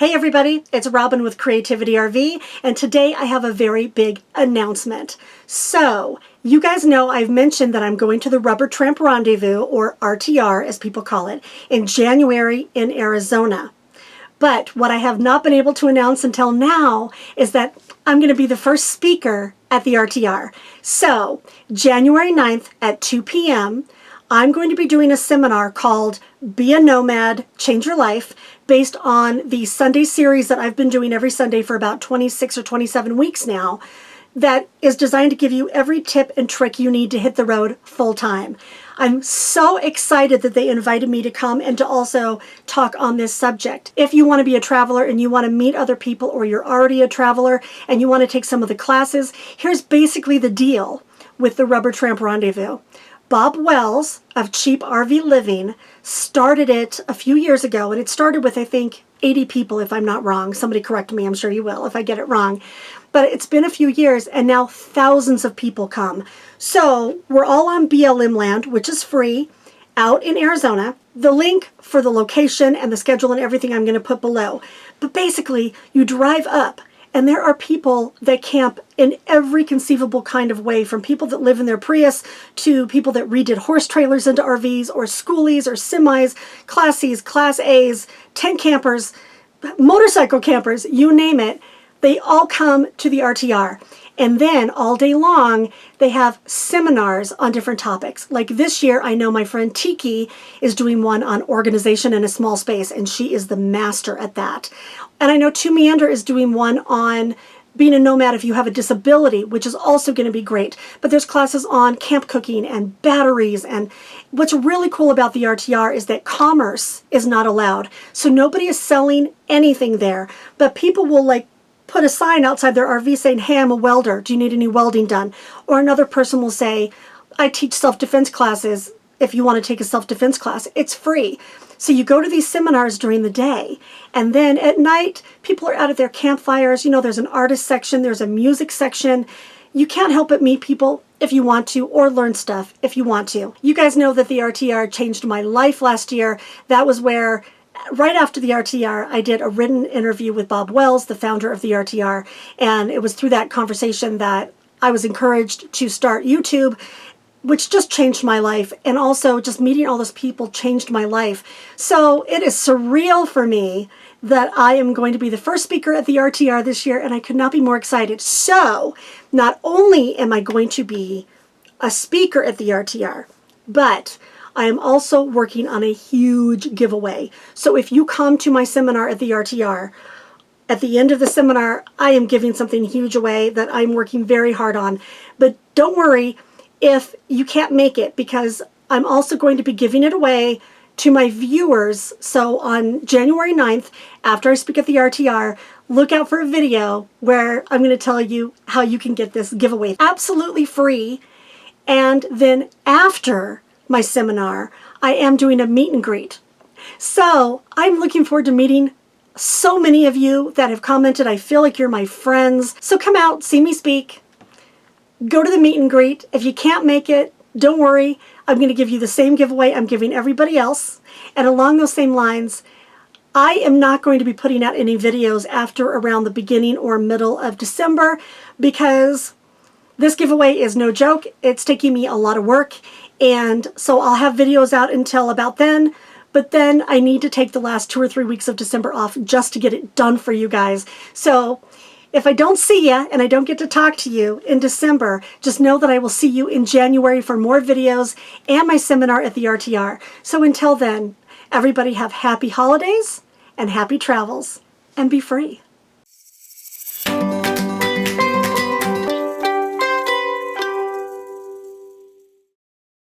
Hey everybody, it's Robin with Creativity RV, and today I have a very big announcement. So, you guys know I've mentioned that I'm going to the Rubber Tramp Rendezvous, or RTR as people call it, in January in Arizona. But what I have not been able to announce until now is that I'm going to be the first speaker at the RTR. So, January 9th at 2 p.m., I'm going to be doing a seminar called Be a Nomad, Change Your Life, based on the Sunday series that I've been doing every Sunday for about 26 or 27 weeks now, that is designed to give you every tip and trick you need to hit the road full time. I'm so excited that they invited me to come and to also talk on this subject. If you want to be a traveler and you want to meet other people, or you're already a traveler and you want to take some of the classes, here's basically the deal with the Rubber Tramp Rendezvous. Bob Wells of CheapRVLiving started it a few years ago, and it started with, I think, 80 people, if I'm not wrong. Somebody correct me, I'm sure you will if I get it wrong. But it's been a few years, and now thousands of people come. So we're all on BLM land, which is free, out in Arizona. The link for the location and the schedule and everything I'm going to put below. But basically, you drive up, and there are people that camp in every conceivable kind of way, from people that live in their Prius to people that redid horse trailers into RVs, or schoolies, or semis, Class Cs, Class As, tent campers, motorcycle campers, you name it. They all come to the RTR. And then all day long, they have seminars on different topics. Like this year, I know my friend Tiki is doing one on organization in a small space, and she is the master at that. And I know Two Meander is doing one on being a nomad if you have a disability, which is also going to be great. But there's classes on camp cooking and batteries. And what's really cool about the RTR is that commerce is not allowed. So nobody is selling anything there, but people will put a sign outside their RV saying, "Hey, I'm a welder. Do you need any welding done?" Or another person will say, "I teach self-defense classes. If you want to take a self-defense class, it's free." So you go to these seminars during the day, and then at night, people are out at their campfires. You know, there's an artist section, there's a music section. You can't help but meet people if you want to, or learn stuff if you want to. You guys know that the RTR changed my life last year. That was where, right after the RTR, I did a written interview with Bob Wells, the founder of the RTR, and it was through that conversation that I was encouraged to start YouTube, which just changed my life, and also just meeting all those people changed my life. So it is surreal for me that I am going to be the first speaker at the RTR this year, and I could not be more excited. So not only am I going to be a speaker at the RTR, but I am also working on a huge giveaway. So if you come to my seminar at the RTR, at the end of the seminar, I am giving something huge away that I'm working very hard on. But don't worry if you can't make it, because I'm also going to be giving it away to my viewers. So on January 9th, after I speak at the RTR, look out for a video where I'm going to tell you how you can get this giveaway absolutely free. And then after my seminar, I am doing a meet and greet. So I'm looking forward to meeting so many of you that have commented. I feel like you're my friends. So come out, see me speak, go to the meet and greet. If you can't make it, don't worry. I'm going to give you the same giveaway I'm giving everybody else. And along those same lines, I am not going to be putting out any videos after around the beginning or middle of December, because this giveaway is no joke. It's taking me a lot of work. And so I'll have videos out until about then, but then I need to take the last 2 or 3 weeks of December off just to get it done for you guys. So if I don't see you and I don't get to talk to you in December, just know that I will see you in January for more videos and my seminar at the RTR. So until then, everybody have happy holidays and happy travels, and be free.